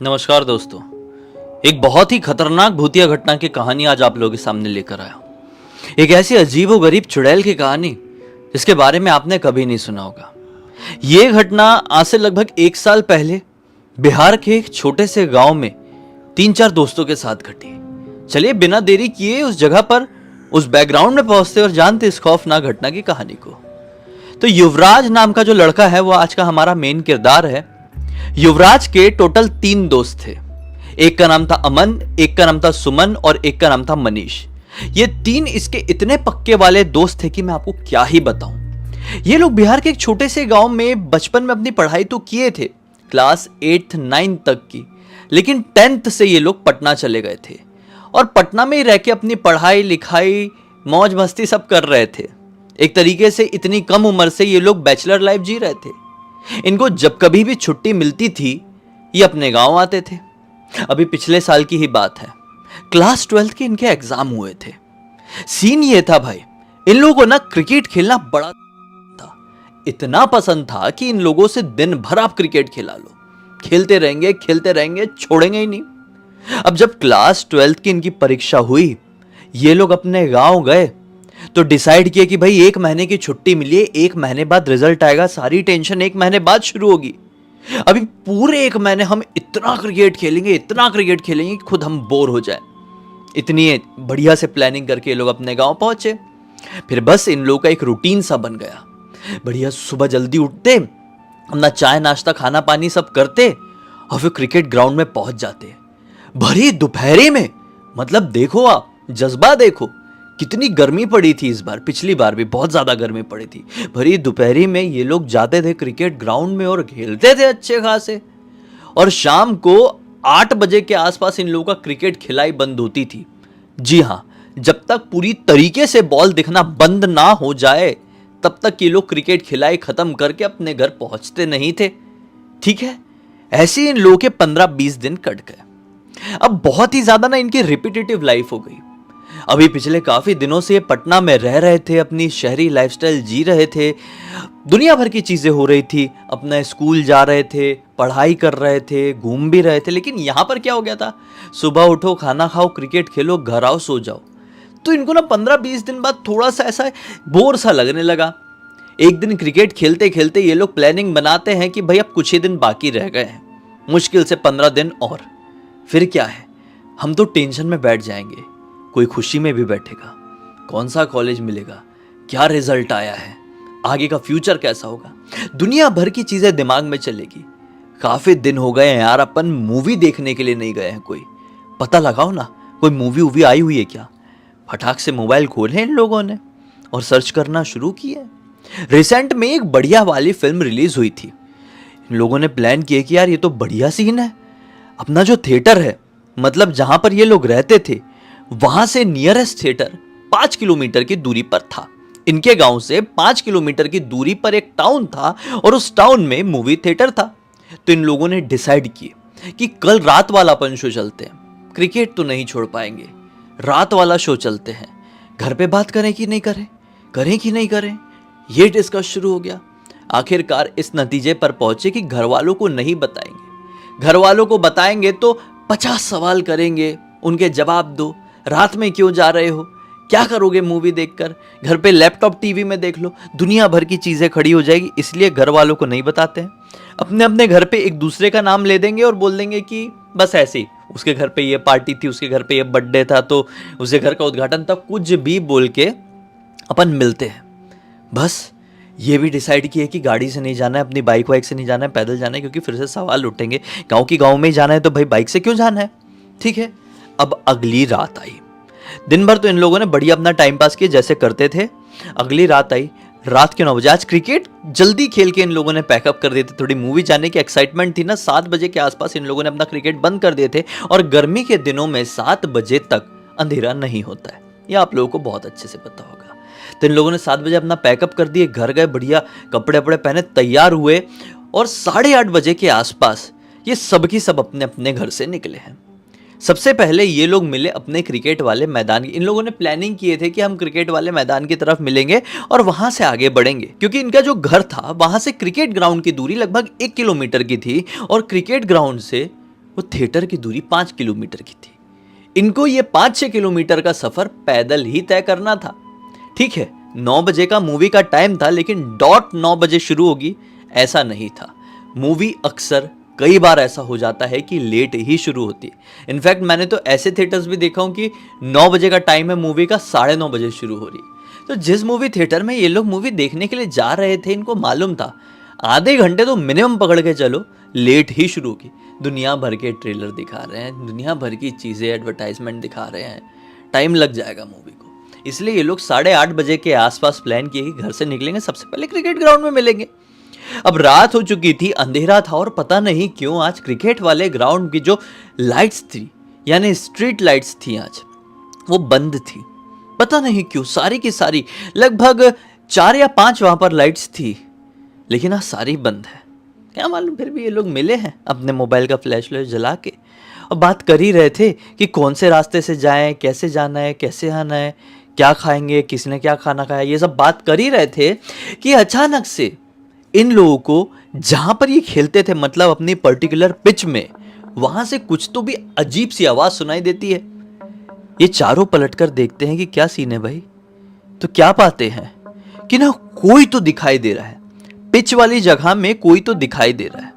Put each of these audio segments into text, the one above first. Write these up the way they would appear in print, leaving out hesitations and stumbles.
नमस्कार दोस्तों। एक बहुत ही खतरनाक भूतिया घटना की कहानी आज आप लोगों के सामने लेकर आया हूं। एक ऐसी अजीबोगरीब चुड़ैल की कहानी जिसके बारे में आपने कभी नहीं सुना होगा। यह घटना आज से लगभग 1 साल पहले बिहार के एक छोटे से गांव में 3-4 दोस्तों के साथ घटी। चलिए बिना देरी किए उस जगह पर उस बैकग्राउंड में पहुंचते और जानते इस खौफनाक घटना की कहानी को। तो युवराज नाम का जो लड़का है वो आज का हमारा मेन किरदार है। युवराज के टोटल 3 दोस्त थे। एक का नाम था अमन, एक का नाम था सुमन और एक का नाम था मनीष। ये 3 इसके इतने पक्के वाले दोस्त थे कि मैं आपको क्या ही बताऊं। ये लोग बिहार के एक छोटे से गांव में बचपन में अपनी पढ़ाई तो किए थे, क्लास 8th 9th तक की, लेकिन 10th से ये लोग पटना चले गए थे और पटना में ही रह के अपनी पढ़ाई लिखाई मौज मस्ती सब कर रहे थे। एक तरीके से इतनी कम उम्र से ये लोग बैचलर लाइफ जी रहे थे। इनको जब कभी भी छुट्टी मिलती थी ये अपने गांव आते थे। अभी पिछले साल की ही बात है, क्लास 12th के इनके एग्जाम हुए थे। सीन ये था भाई, इन लोगों को ना क्रिकेट खेलना बड़ा था, इतना पसंद था कि इन लोगों से दिन भर आप क्रिकेट खिला लो, खेलते रहेंगे छोड़ेंगे ही नहीं। अब जब क्लास 12th की इनकी परीक्षा हुई, ये लोग अपने गांव गए तो डिसाइड किया कि भाई 1 महीने की छुट्टी मिली है, 1 महीने बाद रिजल्ट आएगा, सारी टेंशन 1 महीने बाद शुरू होगी। अभी पूरे 1 महीने हम इतना क्रिकेट खेलेंगे कि खुद हम बोर हो जाए। इतनी बढ़िया से प्लानिंग करके ये लोग अपने गांव पहुंचे। फिर बस इन लोगों का एक रूटीन सा बन गया। बढ़िया सुबह जल्दी उठते, अपना चाय नाश्ता खाना पानी सब करते और फिर क्रिकेट ग्राउंड में पहुंच जाते भरी दोपहरी में। मतलब देखो आप, जज्बा देखो, कितनी गर्मी पड़ी थी इस बार, पिछली बार भी बहुत ज्यादा गर्मी पड़ी थी। भरी दोपहरी में ये लोग जाते थे क्रिकेट ग्राउंड में और खेलते थे अच्छे खासे। और शाम को 8 बजे के आसपास इन लोगों का क्रिकेट खिलाई बंद होती थी। जी हां, जब तक पूरी तरीके से बॉल दिखना बंद ना हो जाए तब तक ये लोग क्रिकेट खिलाई खत्म करके अपने घर पहुंचते नहीं थे। ठीक है, ऐसे इन लोगों के 15-20 दिन कट गए। अब बहुत ही ज्यादा ना इनकी रिपीटेटिव लाइफ हो गई। अभी पिछले काफी दिनों से ये पटना में रह रहे थे, अपनी शहरी लाइफस्टाइल जी रहे थे, दुनिया भर की चीजें हो रही थी, अपना स्कूल जा रहे थे, पढ़ाई कर रहे थे, घूम भी रहे थे। लेकिन यहां पर क्या हो गया था, सुबह उठो, खाना खाओ, क्रिकेट खेलो, घर आओ, सो जाओ। तो इनको ना 15-20 दिन बाद थोड़ा सा ऐसा बोर सा लगने लगा। एक दिन क्रिकेट खेलते खेलते ये लोग प्लानिंग बनाते हैं कि भाई अब कुछ ही दिन बाकी रह गए हैं, मुश्किल से 15 दिन और, फिर क्या है, हम तो टेंशन में बैठ जाएंगे, कोई खुशी में भी बैठेगा, कौन सा कॉलेज मिलेगा, क्या रिजल्ट आया है, आगे का फ्यूचर कैसा होगा, दुनिया भर की चीजें दिमाग में चलेगी। काफी दिन हो गए हैं यार, अपन मूवी देखने के लिए नहीं गए हैं, कोई पता लगाओ ना, कोई मूवी वूवी आई हुई है क्या। फटाक से मोबाइल खोले इन लोगों ने और सर्च करना शुरू किया। रिसेंट में एक बढ़िया वाली फिल्म रिलीज हुई थी। इन लोगों ने प्लान किया कि यार ये तो बढ़िया सीन है, अपना जो थिएटर है, मतलब जहां पर ये लोग रहते थे, वहां से नियरेस्ट थिएटर 5 किलोमीटर की दूरी पर था। इनके गांव से 5 किलोमीटर की दूरी पर एक टाउन था और उस टाउन में मूवी थिएटर था। तो इन लोगों ने डिसाइड किया कि कल रात वाला अपन शो चलते हैं, क्रिकेट तो नहीं छोड़ पाएंगे, रात वाला शो चलते हैं। घर पे बात करें कि नहीं करें, ये डिस्कस शुरू हो गया। आखिरकार इस नतीजे पर पहुंचे कि घर वालों को नहीं बताएंगे, घर वालों को बताएंगे तो 50 सवाल करेंगे, उनके जवाब दो, रात में क्यों जा रहे हो, क्या करोगे मूवी देखकर, घर पे लैपटॉप टीवी में देख लो, दुनिया भर की चीजें खड़ी हो जाएगी। इसलिए घर वालों को नहीं बताते हैं, अपने अपने घर पे एक दूसरे का नाम ले देंगे और बोल देंगे कि बस ऐसे ही, उसके घर पे ये पार्टी थी, उसके घर पे ये बर्थडे था तो उसके घर का उद्घाटन था, कुछ भी बोल के अपन मिलते हैं। बस ये भी डिसाइड किया कि गाड़ी से नहीं जाना है, अपनी बाइक वाइक से नहीं जाना है, पैदल जाना है, क्योंकि फिर से सवाल उठेंगे, गांव में ही जाना है तो भाई बाइक से क्यों जाना है। ठीक है, अब अगली रात आई। दिन भर तो इन लोगों ने बढ़िया अपना टाइम पास किया जैसे करते थे। अगली रात आई, रात के 9 बजे। आज क्रिकेट जल्दी खेल के इन लोगों ने पैकअप कर दिए थे, थोड़ी मूवी जाने की एक्साइटमेंट थी ना। 7 बजे के आसपास इन लोगों ने अपना क्रिकेट बंद कर दिए थे और गर्मी के दिनों में 7 बजे तक अंधेरा नहीं होता है, यह आप लोगों को बहुत अच्छे से पता होगा। तो इन लोगों ने 7 बजे अपना पैकअप कर दिए, घर गए, बढ़िया कपड़े वपड़े पहने, तैयार हुए और 8:30 बजे के आसपास ये सब की सब अपने अपने घर से निकले हैं। सबसे पहले ये लोग मिले अपने क्रिकेट वाले मैदान की। इन लोगों ने प्लानिंग किए थे कि हम क्रिकेट वाले मैदान की तरफ मिलेंगे और वहां से आगे बढ़ेंगे, क्योंकि इनका जो घर था वहां से क्रिकेट ग्राउंड की दूरी लगभग 1 किलोमीटर की थी और क्रिकेट ग्राउंड से वो थिएटर की दूरी 5 किलोमीटर की थी। इनको ये 5-6 किलोमीटर का सफर पैदल ही तय करना था। ठीक है, 9 बजे का मूवी का टाइम था, लेकिन डॉट 9 बजे शुरू होगी ऐसा नहीं था। मूवी अक्सर कई बार ऐसा हो जाता है कि लेट ही शुरू होती है। इनफैक्ट मैंने तो ऐसे थिएटर्स भी देखा हूं कि 9 बजे का टाइम है मूवी का, 9:30 बजे शुरू हो रही है। तो जिस मूवी थिएटर में ये लोग मूवी देखने के लिए जा रहे थे, इनको मालूम था आधे घंटे तो मिनिमम पकड़ के चलो लेट ही शुरू होगी। दुनिया भर के ट्रेलर दिखा रहे हैं, दुनिया भर की चीज़ें, एडवर्टाइजमेंट दिखा रहे हैं, टाइम लग जाएगा मूवी को। इसलिए ये लोग 8:30 बजे के आसपास प्लान किए कि घर से निकलेंगे, सबसे पहले क्रिकेट ग्राउंड में मिलेंगे। अब रात हो चुकी थी, अंधेरा था, और पता नहीं क्यों आज क्रिकेट वाले ग्राउंड की जो लाइट्स थी, यानी स्ट्रीट लाइट्स थी, आज वो बंद थी। पता नहीं क्यों, सारी की सारी, लगभग 4 या 5 वहां पर लाइट्स थी, लेकिन आज सारी बंद है। क्या मालूम, फिर भी ये लोग मिले हैं अपने मोबाइल का फ्लैश जला के, और बात कर ही रहे थे कि कौन से रास्ते से जाएं, कैसे जाना है, कैसे आना है, क्या खाएंगे, किसने क्या खाना खाया, ये सब बात कर ही रहे थे कि अचानक से इन लोगों को जहां पर ये खेलते थे, मतलब अपनी पर्टिकुलर पिच में, वहां से कुछ तो भी अजीब सी आवाज सुनाई देती है। ये चारों पलटकर देखते हैं कि क्या सीन है भाई। तो क्या पाते हैं कि ना कोई तो दिखाई दे रहा है, पिच वाली जगह में कोई तो दिखाई दे रहा है।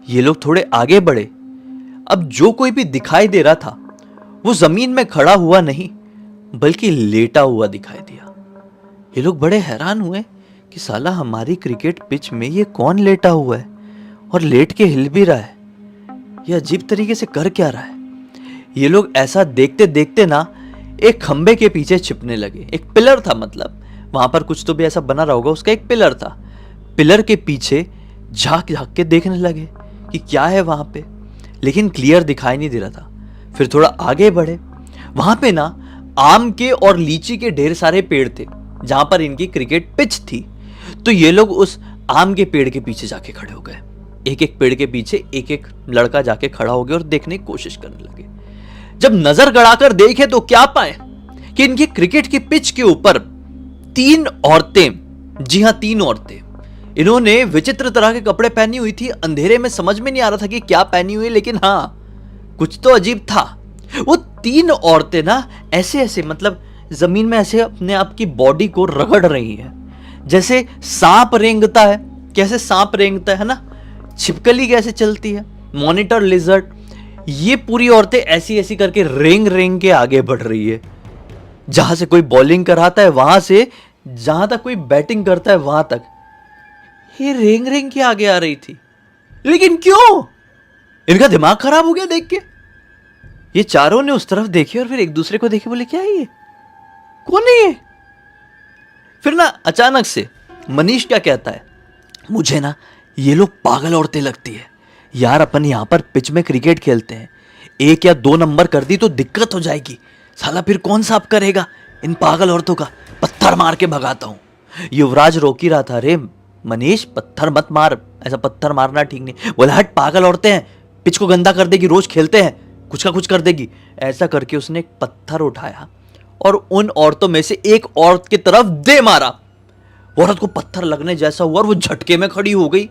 ये लोग थोड़े आगे बढ़े। अब जो कोई भी दिखाई दे रहा था वो जमीन में खड़ा हुआ नहीं, बल्कि लेटा हुआ दिखाई दिया। ये लोग बड़े हैरान हुए कि साला हमारी क्रिकेट पिच में ये कौन लेटा हुआ है और लेट के हिल भी रहा है, ये अजीब तरीके से कर क्या रहा है। ये लोग ऐसा देखते देखते ना एक खंबे के पीछे छिपने लगे। एक पिलर था, मतलब वहां पर कुछ तो भी ऐसा बना रहा होगा, उसका एक पिलर था। पिलर के पीछे झांक झांक के देखने लगे कि क्या है वहां पे, लेकिन क्लियर दिखाई नहीं दे रहा था। फिर थोड़ा आगे बढ़े, वहां पे ना आम के और लीची के ढेर सारे पेड़ थे जहां पर इनकी क्रिकेट पिच थी। तो ये लोग उस आम के पेड़ के पीछे जाके खड़े हो गए। एक एक पेड़ के पीछे एक एक लड़का जाके खड़ा हो गया और देखने की कोशिश करने लगे। जब नजर गड़ाकर देखे तो क्या पाए कि इनकी क्रिकेट की पिच के ऊपर 3 औरतें, जी हां 3 औरतें, इन्होंने विचित्र तरह के कपड़े पहनी हुई थी। अंधेरे में समझ में नहीं आ रहा था कि क्या पहनी हुई, लेकिन हाँ कुछ तो अजीब था। वो 3 औरतें ना ऐसे ऐसे, मतलब जमीन में ऐसे अपने आप की बॉडी को रगड़ रही है, जैसे सांप रेंगता है। कैसे सांप रेंगता है ना, छिपकली कैसे चलती है, मॉनिटर लिजर्ड, ये पूरी औरतें ऐसी ऐसी करके रेंग रेंग के आगे बढ़ रही है। जहां से कोई बॉलिंग कराता है वहां से जहां तक कोई बैटिंग करता है वहां तक ये रेंग रेंग के आगे आ रही थी। लेकिन क्यों? इनका दिमाग खराब हो गया देख के। ये चारों ने उस तरफ देखे और फिर एक दूसरे को देखे, बोले क्या है ये, कौन है ये? फिर ना अचानक से मनीष क्या कहता है, मुझे ना ये लोग पागल औरतें लगती है यार। अपन यहां पर पिच में क्रिकेट खेलते हैं, 1 या 2 नंबर कर दी तो दिक्कत हो जाएगी, साला फिर कौन साफ करेगा इन पागल औरतों का, पत्थर मार के भगाता हूं। युवराज रोक ही रहा था, अरे मनीष पत्थर मत मार, ऐसा पत्थर मारना ठीक नहीं। बोला हट, पागल औरतें हैं, पिच को गंदा कर देगी, रोज खेलते हैं, कुछ का कुछ कर देगी। ऐसा करके उसने एक पत्थर उठाया और उन औरतों में से एक औरत की तरफ दे मारा। औरत को पत्थर लगने जैसा हुआ और वो झटके में खड़ी हो गई,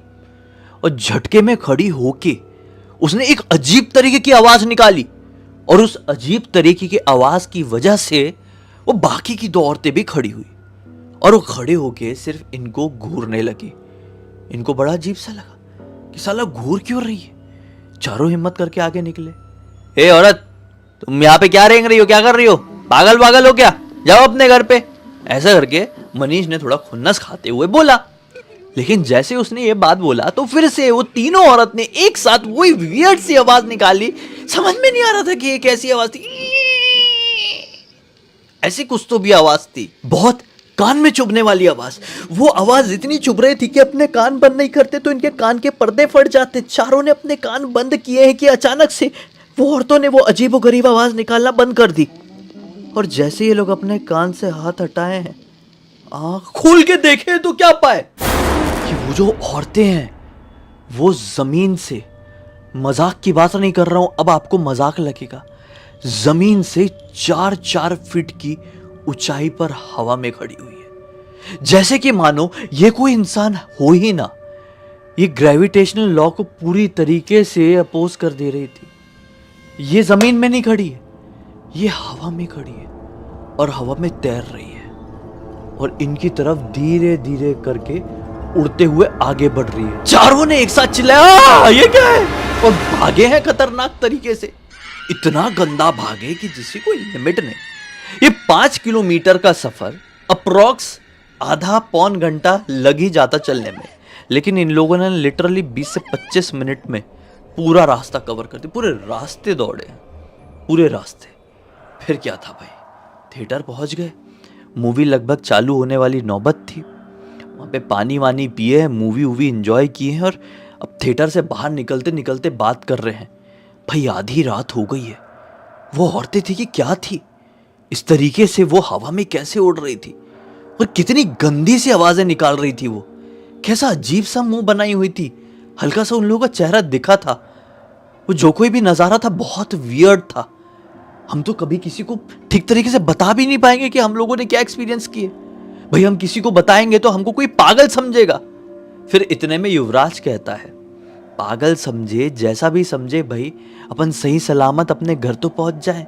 और झटके में खड़ी होके उसने एक अजीब तरीके की आवाज निकाली, और उस अजीब तरीके की आवाज की वजह से वो बाकी की 2 औरतें भी खड़ी हुई, और वो खड़े होके सिर्फ इनको घूरने लगी। इनको बड़ा अजीब सा लगा कि साला घूर क्यों रही है। चारों हिम्मत करके आगे निकले। ए औरत, तुम यहां पे क्या रेंग रही हो, क्या कर रही हो, पागल पागल हो क्या, जाओ अपने घर पे। ऐसा करके मनीष ने थोड़ा खुन्नस खाते हुए बोला। लेकिन जैसे उसने ये बात बोला तो फिर से वो तीनों औरत ने एक साथ वही वियर्ड सी आवाज निकाली। समझ में नहीं आ रहा था कि ये कैसी आवाज थी, ऐसी कुछ तो भी आवाज थी, बहुत कान में चुभने वाली आवाज। वो आवाज इतनी चुभ रही थी कि अपने कान बंद नहीं करते तो इनके कान के पर्दे फट जाते। चारों ने अपने कान बंद किए हैं कि अचानक से वो औरतों ने वो अजीबोगरीब आवाज निकालना बंद कर दी। और जैसे ये लोग अपने कान से हाथ हटाए हैं, आंख खोल के देखे तो क्या पाए कि वो जो औरतें हैं वो जमीन से, मजाक की बात नहीं कर रहा हूं, अब आपको मजाक लगेगा, जमीन से 4-4 फीट की ऊंचाई पर हवा में खड़ी हुई है, जैसे कि मानो ये कोई इंसान हो ही ना। ये ग्रेविटेशनल लॉ को पूरी तरीके से अपोज कर दे रही थी। ये जमीन में नहीं खड़ी है, ये हवा में खड़ी है और हवा में तैर रही है और इनकी तरफ धीरे धीरे करके उड़ते हुए आगे बढ़ रही है। चारों ने एक साथ चिल्लाया, ये क्या है, और भागे हैं खतरनाक तरीके से। इतना गंदा भागे कि जिसकी कोई लिमिट नहीं। ये 5 किलोमीटर का सफर अप्रोक्स आधा पौन घंटा लग ही जाता चलने में, लेकिन इन लोगों ने लिटरली 20 से 25 मिनट में पूरा रास्ता कवर कर दिया। पूरे रास्ते दौड़े, पूरे रास्ते। फिर क्या था भाई, थिएटर पहुंच गए। मूवी लगभग चालू होने वाली नौबत थी। वहाँ पे पानी वानी पिए, मूवी वूवी एंजॉय किए हैं और अब थिएटर से बाहर निकलते निकलते बात कर रहे हैं। भाई आधी रात हो गई है। वो औरतें थी कि क्या थी, इस तरीके से वो हवा में कैसे उड़ रही थी और कितनी गंदी सी आवाजें निकाल रही थी। वो कैसा अजीब सा मुंह बनाई हुई थी। हल्का सा उन लोगों का चेहरा दिखा था। वो जो कोई भी नजारा था बहुत वियर्ड था। हम तो कभी किसी को ठीक तरीके से बता भी नहीं पाएंगे कि हम लोगों ने क्या एक्सपीरियंस किए। भाई हम किसी को बताएंगे तो हमको कोई पागल समझेगा। फिर इतने में युवराज कहता है, पागल समझे जैसा भी समझे भाई, अपन सही सलामत अपने घर तो पहुंच जाए।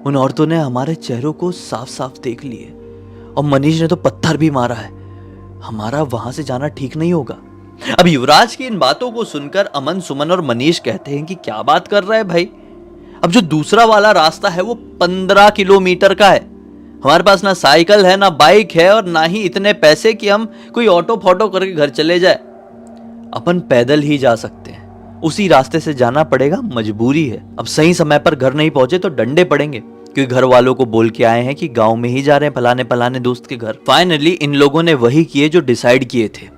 उन औरतों ने हमारे चेहरों को साफ साफ देख लिए और मनीष ने तो पत्थर भी मारा है। हमारा वहां से जाना ठीक नहीं होगा। अब युवराज की इन बातों को सुनकर अमन, सुमन और मनीष कहते हैं कि क्या बात कर रहा है भाई, अब जो दूसरा वाला रास्ता है वो 15 किलोमीटर का है। हमारे पास ना साइकिल है, ना बाइक है और ना ही इतने पैसे कि हम कोई ऑटो फोटो करके घर चले जाए। अपन पैदल ही जा सकते हैं, उसी रास्ते से जाना पड़ेगा, मजबूरी है। अब सही समय पर घर नहीं पहुंचे तो डंडे पड़ेंगे, क्योंकि घर वालों को बोल के आए हैं कि गांव में ही जा रहे हैं फलाने फलाने दोस्त के घर। फाइनली इन लोगों ने वही किए जो डिसाइड किए थे।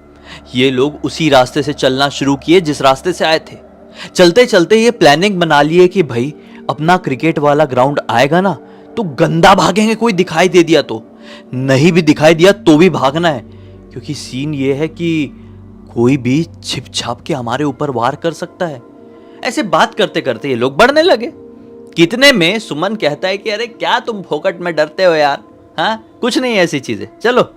ये लोग उसी रास्ते से चलना शुरू किए जिस रास्ते से आए थे। चलते चलते ये प्लानिंग बना लिए कि भाई अपना क्रिकेट वाला ग्राउंड आएगा ना तो गंदा भागेंगे, कोई दिखाई दे दिया तो, नहीं भी दिखाई दिया तो भी भागना है, क्योंकि सीन ये है कि कोई भी छिप छाप के हमारे ऊपर वार कर सकता है। ऐसे बात करते करते ये लोग बढ़ने लगे। कितने में सुमन कहता है कि अरे क्या तुम फोकट में डरते हो यार, हाँ कुछ नहीं है ऐसी चीजें, चलो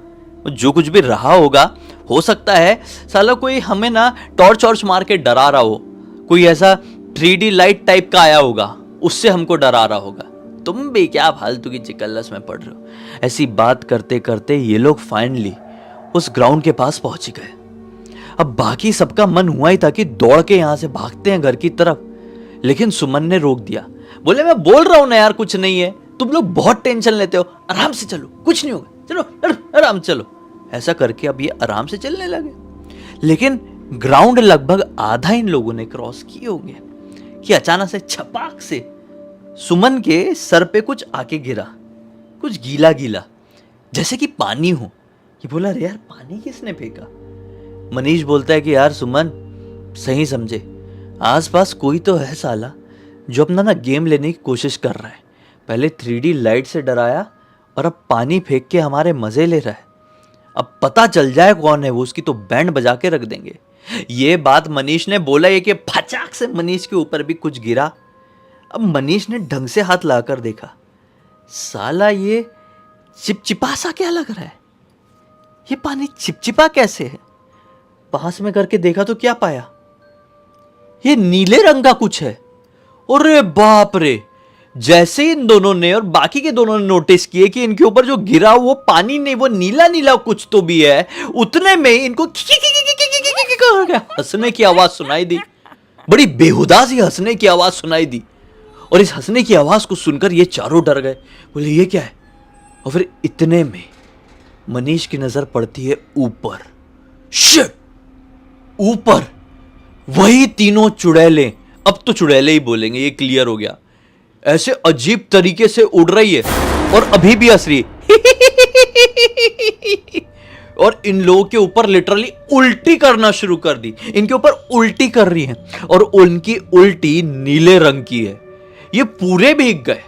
जो कुछ भी रहा होगा, हो सकता है साला कोई हमें ना टॉर्च वॉर्च मार के डरा रहा हो, कोई ऐसा 3D लाइट टाइप का आया होगा, उससे हमको डरा रहा होगा, तुम भी क्या फालतू की चिकल्लस में पड़ रहे हो। ऐसी बात करते करते ये लोग फाइनली उस ग्राउंड के पास पहुंच गए। अब बाकी सबका मन हुआ ही था कि दौड़ के यहां से भागते हैं घर की तरफ, लेकिन सुमन ने रोक दिया। बोले मैं बोल रहा हूं ना यार कुछ नहीं है, तुम लोग बहुत टेंशन लेते हो, आराम से चलो, कुछ नहीं होगा, चलो आराम चलो। ऐसा करके अब ये आराम से चलने लगे। लेकिन ग्राउंड लगभग आधा इन लोगों ने क्रॉस किए होंगे कि अचानक से छपाक से सुमन के सर पे कुछ आके गिरा, कुछ गीला गीला जैसे कि पानी हो। ये बोला अरे यार पानी किसने फेंका। मनीष बोलता है कि यार सुमन सही समझे, आसपास कोई तो है साला जो अपना ना गेम लेने की कोशिश कर रहा है। पहले 3D लाइट से डराया और अब पानी फेंक के हमारे मजे ले रहा है। अब पता चल जाए कौन है वो, उसकी तो बैंड बजा के रख देंगे। ये बात मनीष ने बोला, ये कि फचाक से मनीष के ऊपर भी कुछ गिरा। अब मनीष ने ढंग से हाथ लाकर देखा, साला ये चिपचिपा सा क्या लग रहा है, ये पानी चिपचिपा कैसे है। पास में करके देखा तो क्या पाया, ये नीले रंग का कुछ है। अरे बाप रे, जैसे इन दोनों ने और बाकी के दोनों ने नोटिस किए कि इनके ऊपर जो गिरा वो पानी नहीं, वो नीला नीला कुछ तो भी है, उतने में इनको हंसने की आवाज सुनाई दी। बड़ी बेहुदा सी हंसने की आवाज सुनाई दी और इस हंसने की आवाज को सुनकर ये चारों डर गए। बोले ये क्या है। और फिर इतने में मनीष की नजर पड़ती है ऊपर। शिट, ऊपर वही तीनों चुड़ैलें, अब तो चुड़ैले ही बोलेंगे, ये क्लियर हो गया, ऐसे अजीब तरीके से उड़ रही है और अभी भी हंस रही और इन लोगों के ऊपर लिटरली उल्टी करना शुरू कर दी। इनके ऊपर उल्टी कर रही है और उनकी उल्टी नीले रंग की है। ये पूरे भीग गए।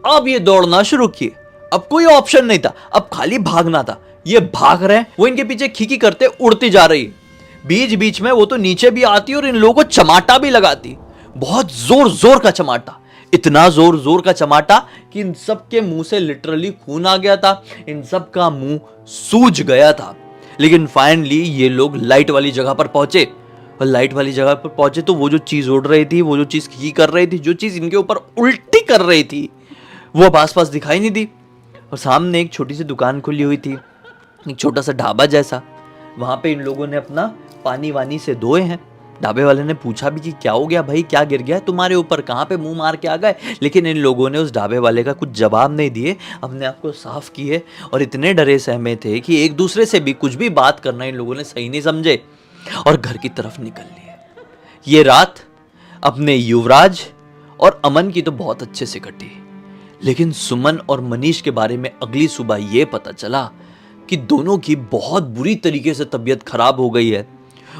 अब ये दौड़ना शुरू किए। अब कोई ऑप्शन नहीं था, अब खाली भागना था। ये भाग रहे हैं, वो इनके पीछे खीखी करते उड़ती जा रही है। बीच बीच में वो तो नीचे भी आती और इन लोगों को चमाटा भी लगाती, बहुत जोर जोर का चमाटा, इतना जोर जोर का चमाटा कि इन सब के मुंह से लिटरली खून आ गया था, इन सब का मुंह सूज गया था। लेकिन फाइनली ये लोग लाइट वाली जगह पर पहुंचे और लाइट वाली जगह पर पहुंचे तो वो जो चीज उड़ रही थी, वो जो चीज की कर रही थी, जो चीज इनके ऊपर उल्टी कर रही थी, वो अब आसपास दिखाई नहीं दी। और सामने एक छोटी सी दुकान खुली हुई थी, एक छोटा सा ढाबा जैसा। वहां पे इन लोगों ने अपना पानी वानी से धोए हैं। ढाबे वाले ने पूछा भी कि क्या हो गया भाई, क्या गिर गया है तुम्हारे ऊपर, कहाँ पे मुंह मार के आ गए? लेकिन इन लोगों ने उस ढाबे वाले का कुछ जवाब नहीं दिए, अपने आप को साफ किए और इतने डरे सहमे थे कि एक दूसरे से भी कुछ भी बात करना इन लोगों ने सही नहीं समझे और घर की तरफ निकल लिए। ये रात अपने युवराज और अमन की तो बहुत अच्छे से कटी, लेकिन सुमन और मनीष के बारे में अगली सुबह यह पता चला कि दोनों की बहुत बुरी तरीके से तबीयत खराब हो गई है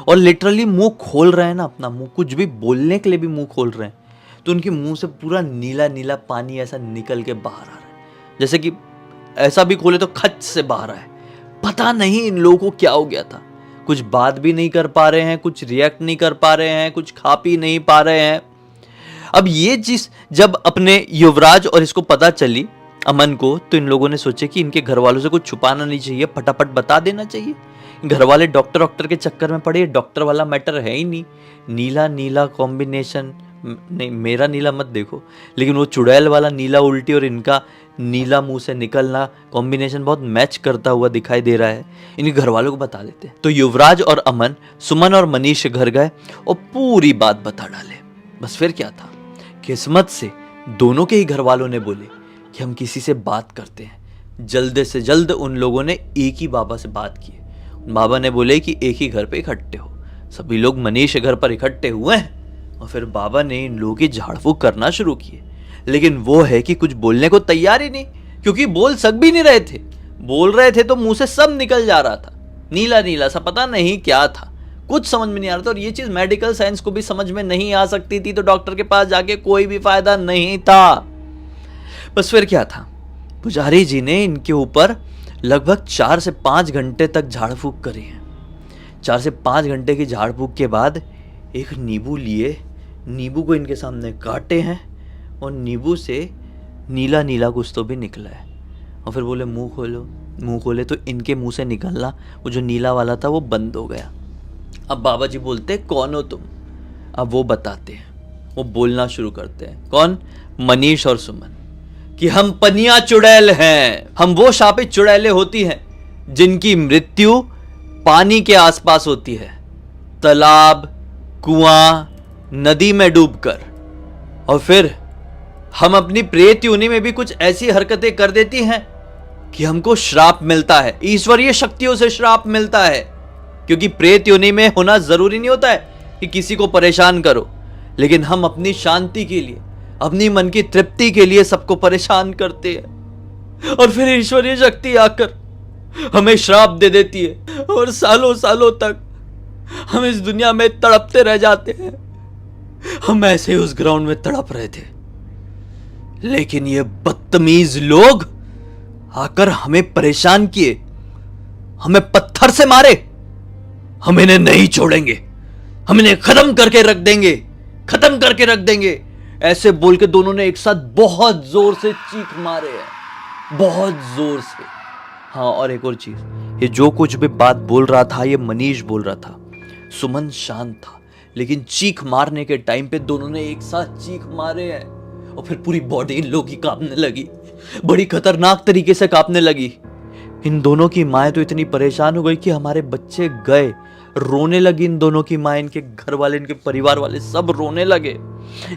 और लिटरली मुंह खोल रहे हैं ना, अपना मुंह कुछ भी बोलने के लिए भी मुंह खोल रहे हैं तो उनके मुंह से पूरा नीला नीला पानी ऐसा निकल के बाहर आ रहा है, जैसे कि ऐसा भी खोले तो खच से बाहर आए। पता नहीं इन लोगों को क्या हो गया था, कुछ बात भी नहीं कर पा रहे हैं, कुछ रिएक्ट नहीं कर पा रहे हैं, कुछ खा पी नहीं पा रहे हैं। अब ये चीज जब अपने युवराज और इसको पता चली अमन को, तो इन लोगों ने सोचे कि इनके घर वालों से कुछ छुपाना नहीं चाहिए, फटाफट बता देना चाहिए। घर वाले डॉक्टर के चक्कर में पड़े, डॉक्टर वाला मैटर है ही नहीं। नीला नीला कॉम्बिनेशन, नहीं मेरा नीला मत देखो, लेकिन वो चुड़ैल वाला नीला उल्टी और इनका नीला मुंह से निकलना कॉम्बिनेशन बहुत मैच करता हुआ दिखाई दे रहा है। इनके घर वालों को बता देते हैं। तो युवराज और अमन सुमन और मनीष के घर गए और पूरी बात बता डाले। बस फिर क्या था, किस्मत से दोनों के ही घर वालों ने बोले कि हम किसी से बात करते हैं। जल्द से जल्द उन लोगों ने एक ही बाबा से बात की। बाबा ने बोले कि एक ही घर पे इकट्ठे हो। सभी लोग मनीष के घर पर इकट्ठे हुए हैं और फिर बाबा ने इन लोगों की झाड़ फूक करना शुरू किए। लेकिन वो है कि कुछ बोलने को तैयार ही नहीं, क्योंकि बोल सक भी नहीं रहे थे। बोल रहे थे तो मुंह से सब निकल जा रहा था, नीला नीला सा, पता नहीं क्या था, कुछ समझ में नहीं आ रहा था। और ये चीज मेडिकल साइंस को भी समझ में नहीं आ सकती थी, तो डॉक्टर के पास जाके कोई भी फायदा नहीं था। बस फिर क्या था, पुजारी जी ने इनके ऊपर लगभग 4 से 5 घंटे तक झाड़ फूक करी है। 4 से 5 घंटे की झाड़ फूक के बाद एक नींबू लिए, नींबू को इनके सामने काटे हैं और नींबू से नीला नीला कुछ तो भी निकला है। और फिर बोले मुंह खोलो। मुंह खोले तो इनके मुंह से निकलना वो जो नीला वाला था वो बंद हो गया। अब बाबा जी बोलते कौन हो तुम? अब वो बताते हैं, वो बोलना शुरू करते हैं। कौन? मनीष और सुमन, कि हम पनिया चुड़ैल हैं। हम वो शापित चुड़ैलें होती हैं जिनकी मृत्यु पानी के आसपास होती है, तालाब, कुआं, नदी में डूबकर। और फिर हम अपनी प्रेत योनि में भी कुछ ऐसी हरकतें कर देती हैं कि हमको श्राप मिलता है, ईश्वरीय शक्तियों से श्राप मिलता है। क्योंकि प्रेत योनि में होना जरूरी नहीं होता है कि किसी को परेशान करो, लेकिन हम अपनी शांति के लिए, अपनी मन की तृप्ति के लिए सबको परेशान करते हैं। और फिर ईश्वरीय शक्ति आकर हमें श्राप दे देती है और सालों सालों तक हम इस दुनिया में तड़पते रह जाते हैं। हम ऐसे ही उस ग्राउंड में तड़प रहे थे, लेकिन ये बदतमीज लोग आकर हमें परेशान किए, हमें पत्थर से मारे। हम इन्हें नहीं छोड़ेंगे, हम इन्हें खत्म करके रख देंगे, खत्म करके रख देंगे। ऐसे बोल के दोनों ने एक साथ बहुत जोर से चीख मारे हैं, बहुत जोर से। हाँ, और एक और चीज, ये जो कुछ भी बात बोल रहा था ये मनीष बोल रहा था। सुमन शांत था, लेकिन चीख मारने के टाइम पे दोनों ने एक साथ चीख मारे हैं और फिर पूरी बॉडी इन लोगों की कांपने लगी, बड़ी खतरनाक तरीके से कांपने लगी। इन दोनों की माएँ तो इतनी परेशान हो गई कि हमारे बच्चे गए, रोने लगी इन दोनों की माँ, इनके घर वाले, इनके परिवार वाले सब रोने लगे।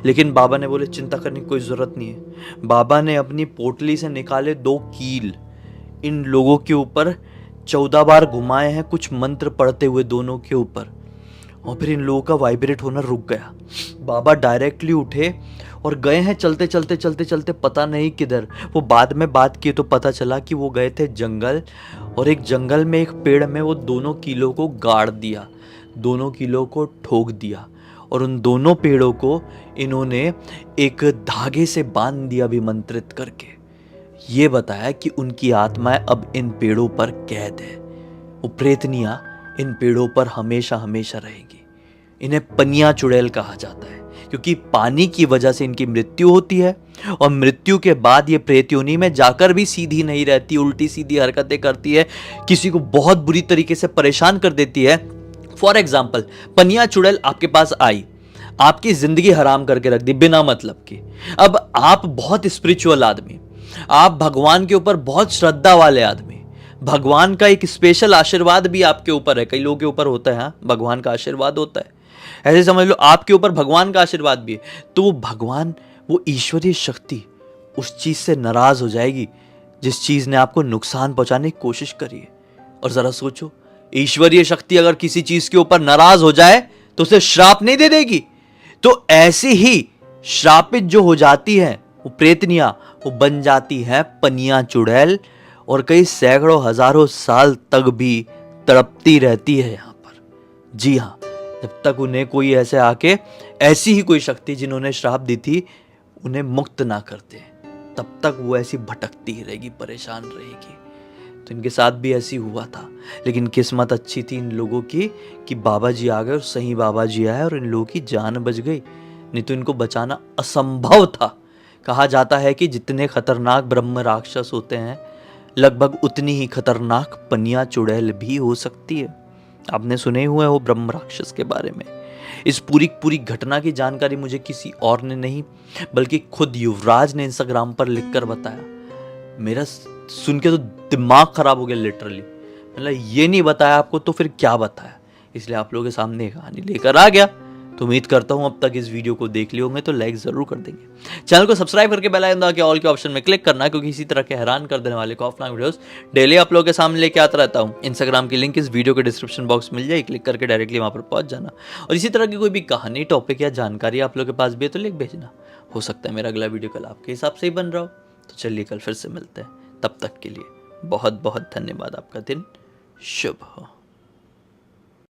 लेकिन बाबा ने बोले चिंता करने की कोई जरूरत नहीं है। बाबा ने अपनी पोटली से निकाले 2 कील, इन लोगों के ऊपर 14 बार घुमाए हैं, कुछ मंत्र पढ़ते हुए दोनों के ऊपर, और फिर इन लोगों का वाइब्रेट होना रुक गया। बाबा डायरेक्टली उठे और गए हैं चलते चलते चलते चलते पता नहीं किधर। वो बाद में बात की तो पता चला कि वो गए थे जंगल, और एक जंगल में एक पेड़ में वो दोनों कीलों को गाड़ दिया, दोनों कीलों को ठोक दिया, और उन दोनों पेड़ों को इन्होंने एक धागे से बांध दिया अभिमंत्रित करके। ये बताया कि उनकी आत्माएं अब इन पेड़ों पर कैद है, वो प्रेतनियां इन पेड़ों पर हमेशा हमेशा रहेगी। इन्हें पनिया चुड़ैल कहा जाता है क्योंकि पानी की वजह से इनकी मृत्यु होती है, और मृत्यु के बाद ये प्रेत योनि में जाकर भी सीधी नहीं रहती, उल्टी सीधी हरकतें करती है, किसी को बहुत बुरी तरीके से परेशान कर देती है। फॉर एग्जाम्पल, पनिया चुड़ैल आपके पास आई, आपकी जिंदगी हराम करके रख दी बिना मतलब की। अब आप बहुत स्पिरिचुअल आदमी, आप भगवान के ऊपर बहुत श्रद्धा वाले आदमी, भगवान का एक स्पेशल आशीर्वाद भी आपके ऊपर है, कई लोगों के ऊपर होता है, हाँ भगवान का आशीर्वाद होता है, ऐसे समझ लो आपके ऊपर भगवान का आशीर्वाद भी है। तो वो भगवान, वो ईश्वरीय शक्ति उस चीज से नाराज हो जाएगी जिस चीज ने आपको नुकसान पहुंचाने की कोशिश करी है। और जरा सोचो, ईश्वरीय शक्ति अगर किसी चीज के ऊपर नाराज हो जाए तो उसे श्राप नहीं दे देगी। तो ऐसी ही श्रापित जो हो जाती है वो प्रेतनिया, वो बन जाती है पनिया चुड़ैल, और कई सैकड़ों हजारों साल तक भी तड़पती रहती है यहां पर। जी हां, जब तक उन्हें कोई ऐसे आके, ऐसी ही कोई शक्ति जिन्होंने श्राप दी थी उन्हें मुक्त ना करते, तब तक वो ऐसी भटकती ही रहेगी, परेशान रहेगी। तो इनके साथ भी ऐसी हुआ था, लेकिन किस्मत अच्छी थी इन लोगों की कि बाबा जी आ गए और सही बाबा जी आए और इन लोगों की जान बच गई, नहीं तो इनको बचाना असंभव था। कहा जाता है कि जितने खतरनाक ब्रह्म राक्षस होते हैं, लगभग उतनी ही खतरनाक पनिया चुड़ैल भी हो सकती है। आपने सुने हुए हो ब्रह्म राक्षस के बारे में। इस पूरी घटना की जानकारी मुझे किसी और ने नहीं, बल्कि खुद युवराज ने इंस्टाग्राम पर लिखकर बताया। मेरा सुन के तो दिमाग खराब हो गया लिटरली। मतलब ये नहीं बताया आपको तो फिर क्या बताया, इसलिए आप लोगों के सामने एक कहानी लेकर आ गया। तो उम्मीद करता हूं अब तक इस वीडियो को देख लिए होंगे, तो लाइक जरूर कर देंगे। चैनल को सब्सक्राइब करके बेल आइकन दबा के ऑल के ऑप्शन में क्लिक करना, क्योंकि इसी तरह के हैरान कर देने वाले खौफनाक वीडियोस डेली आप लोगों के सामने लेके आता रहता हूं। इंस्टाग्राम की लिंक इस वीडियो के डिस्क्रिप्शन बॉक्स मिल जाए, क्लिक करके डायरेक्टली वहां पर पहुंच जाना। और इसी तरह की कोई भी कहानी, टॉपिक या जानकारी आप लोगों के पास भी है तो लिख भेजना। हो सकता है मेरा अगला वीडियो कल आपके हिसाब से ही बन रहा हो। तो चलिए कल फिर से मिलते हैं, तब तक के लिए बहुत बहुत धन्यवाद। आपका दिन शुभ हो।